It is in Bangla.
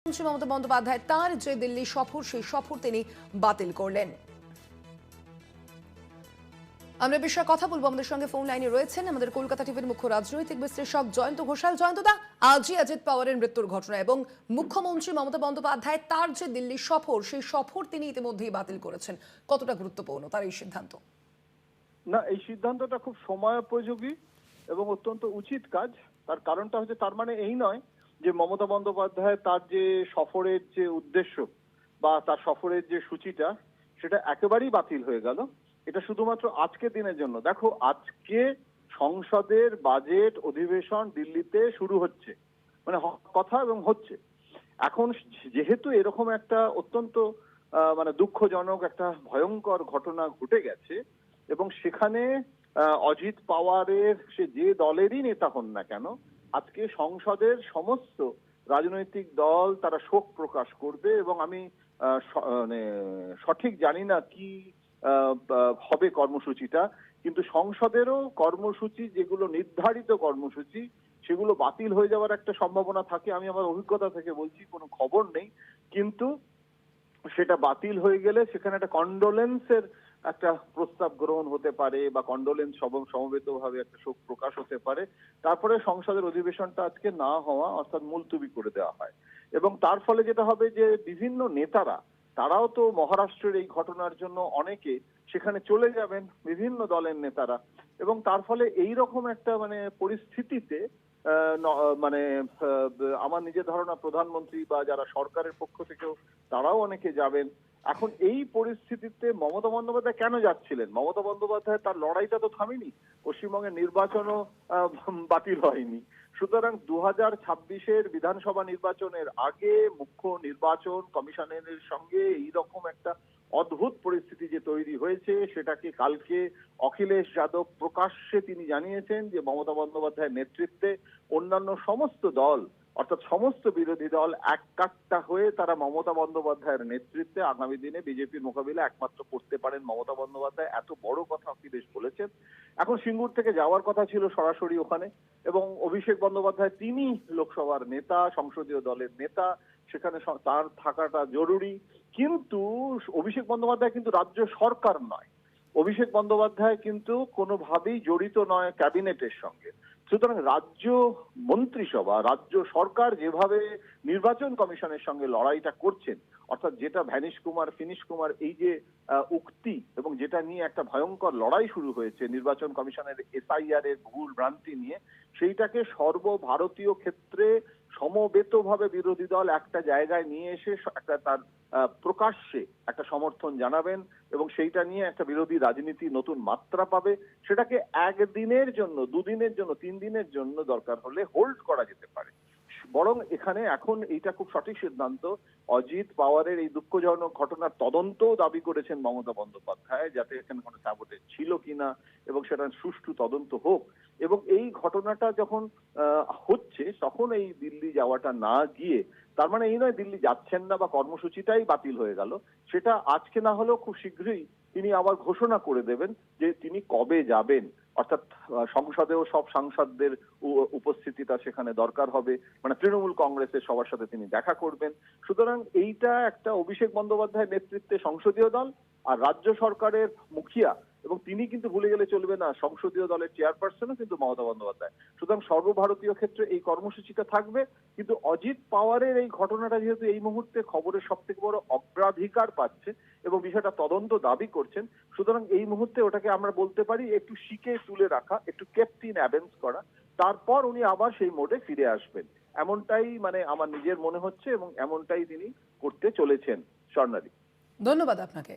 মুখ্যমন্ত্রী মমতা বন্দ্যোপাধ্যায় তার যে দিল্লি সফর সেই সফর তিনি বাতিল করলেন। আমরা বিষয়ে কথা বলবো। আমাদের সঙ্গে ফোন লাইনে রয়েছেন আমাদের কলকাতা টিভির মুখ্য রাজনৈতিক বিশ্লেষক জয়ন্ত ঘোষাল। জয়ন্তদা, আজই অজিত পাওয়ারের মৃত্যুর ঘটনা এবং মুখ্যমন্ত্রী মমতা বন্দ্যোপাধ্যায় তার যে দিল্লি সফর সেই সফর তিনি ইতিমধ্যেই বাতিল করেছেন, কতটা গুরুত্বপূর্ণ তার এই সিদ্ধান্ত? না, এই সিদ্ধান্তটা খুব সময়োপযোগী এবং অত্যন্ত উচিত কাজ। তার কারণটা হচ্ছে, তার মানে এই নয় যে মমতা বন্দ্যোপাধ্যায় তার যে সফরের যে উদ্দেশ্য বা তার সফরের যে সূচিটা সেটা একেবারেই বাতিল হয়ে গেল। এটা শুধুমাত্র আজকের দিনের জন্য। দেখো, আজকে সংসদের বাজেট অধিবেশন দিল্লিতে শুরু হচ্ছে, মানে কথা এবং হচ্ছে। এখন যেহেতু এরকম একটা অত্যন্ত মানে দুঃখজনক একটা ভয়ঙ্কর ঘটনা ঘটে গেছে এবং সেখানে অজিত পাওয়ারের সে যে দলেরই নেতা হন না কেন, আজকে সংসদের সমস্ত রাজনৈতিক দল তারা শোক প্রকাশ করবে। এবং আমি মানে সঠিক জানি না কি হবে কর্মসূচিটা, কিন্তু সংসদেরও কর্মসূচি যেগুলো নির্ধারিত কর্মসূচি সেগুলো বাতিল হয়ে যাওয়ার একটা সম্ভাবনা থাকে। আমি আমার অভিজ্ঞতা থেকে বলছি, কোনো খবর নেই, কিন্তু সেটা বাতিল হয়ে গেলে সেখানে একটা কন্ডোলেন্সের একটা প্রস্তাব গ্রহণ হতে পারে বা কন্ডোলেন্স সমবেতভাবে একটা শোক প্রকাশ হতে পারে। তারপরে সংসদের অধিবেশনটা আজকে না হওয়া অর্থাৎ মুলতুবি করে দেওয়া হয়। এবং তার ফলে যেটা হবে যে বিভিন্ন নেতারা তারাও তো মহারাষ্ট্রের এই ঘটনার জন্য অনেকে সেখানে চলে যাবেন, বিভিন্ন দলের নেতারা। এবং তার ফলে এই রকম একটা মানে পরিস্থিতিতে মানে আমার নিজের ধারণা প্রধানমন্ত্রী বা যারা সরকারের পক্ষ থেকেও তারাও অনেকে যাবেন। এখন এই পরিস্থিতিতে মমতা বন্দ্যোপাধ্যায় কেন যাচ্ছিলেন? মমতা বন্দ্যোপাধ্যায় তার লড়াইটা তো থামেনি, পশ্চিমবঙ্গের নির্বাচনও বাতিল হয়নি। সুতরাং 2026-এর বিধানসভা নির্বাচনের আগে মুখ্য নির্বাচন কমিশনের সঙ্গে এইরকম একটা অদ্ভুত পরিস্থিতি যে তৈরি হয়েছে, সেটাকে কালকে অখিলেশ যাদব প্রকাশ্যে তিনি জানিয়েছেন যে মমতা বন্দ্যোপাধ্যায়ের নেতৃত্বে অন্যান্য সমস্ত দল অর্থাৎ সমস্ত বিরোধী দল এক কাট্টা হয়ে তারা মমতা বন্দ্যোপাধ্যায়ের নেতৃত্বে আগামী দিনে বিজেপির মোকাবিলা একমাত্র করতে পারেন মমতা বন্দ্যোপাধ্যায়। এত বড় কথা অখিলেশ বলেছেন। এখন সিঙ্গুর থেকে যাওয়ার কথা ছিল সরাসরি ওখানে, এবং অভিষেক বন্দ্যোপাধ্যায় তিনি লোকসভার নেতা, সংসদীয় দলের নেতা, সেখানে তার থাকাটা জরুরি। কিন্তু অভিষেক বন্দ্যোপাধ্যায় কিন্তু রাজ্য সরকার নয়, অভিষেক বন্দ্যোপাধ্যায় কিন্তু কোনোভাবেই জড়িত নয় ক্যাবিনেটের সঙ্গে। সুতরাং রাজ্য মন্ত্রিসভা, রাজ্য সরকার যেভাবে নির্বাচন কমিশনের সঙ্গে লড়াইটা করছেন, অর্থাৎ যেটা ভ্যানিশ কুমার ফিনিশ কুমার এই যে উক্তি এবং যেটা নিয়ে একটা ভয়ঙ্কর লড়াই শুরু হয়েছে নির্বাচন কমিশনের এসআইআর এর ভুল ভ্রান্তি নিয়ে, সেইটাকে সর্বভারতীয় ক্ষেত্রে সমবেতভাবে বিরোধী দল একটা জায়গায় নিয়ে এসে একটা তার প্রকাশ্যে একটা সমর্থন জানাবেন এবং সেইটা নিয়ে একটা বিরোধী রাজনীতি নতুন মাত্রা পাবে। সেটাকে একদিনের জন্য, দুদিনের জন্য, 3 দিনের জন্য দরকার হলে হোল্ড করা যেতে পারে। বরং এখানে এখন এইটা খুব সঠিক সিদ্ধান্ত। অজিত পাওয়ারের এই দুঃখজনক ঘটনার তদন্তও দাবি করেছেন মমতা বন্দ্যোপাধ্যায়, যাতে এখানে কোনো স্যাবোটেজ ছিল কিনা এবং সেটা সুষ্ঠু তদন্ত হোক। এবং এই ঘটনাটা যখন হচ্ছে তখন এই দিল্লি যাওয়াটা না গিয়ে, তার মানে এই নয় দিল্লি যাচ্ছেন না বা কর্মসূচিটাই বাতিল হয়ে গেল। সেটা আজকে না হলেও খুব শীঘ্রই তিনি আবার ঘোষণা করে দেবেন যে তিনি কবে যাবেন। অর্থাৎ সংসদেও সব সাংসদদের উপস্থিতিটা সেখানে দরকার হবে, মানে তৃণমূল কংগ্রেসের সবার সাথে তিনি দেখা করবেন। সুতরাং এইটা একটা অভিষেক বন্দ্যোপাধ্যায়ের নেতৃত্বে সংসদীয় দল আর রাজ্য সরকারের মুখিয়া, এবং তিনি কিন্তু ভুলে গেলে চলবে না সংসদীয় দলের চেয়ারপারসনও কিন্তু মমতা বন্দ্যোপাধ্যায়। সুতরাং সর্বভারতীয় ক্ষেত্রে এই কর্মসূচিটা থাকবে। কিন্তু অজিত পাওয়ারের এই ঘটনাটা যেহেতু এই মুহূর্তে খবরের সব থেকে বড় অগ্রাধিকার পাচ্ছে এবং বিষয়টা তদন্ত দাবি করছেন, সুতরাং এই মুহূর্তে ওটাকে আমরা বলতে পারি একটু শিকে তুলে রাখা, একটু কেপ্ট ইন অ্যাবেন্স করা, তারপর উনি আবার সেই মোডে ফিরে আসবেন, এমনটাই মানে আমার নিজের মনে হচ্ছে এবং এমনটাই তিনি করতে চলেছেন। স্বর্ণালী, ধন্যবাদ আপনাকে।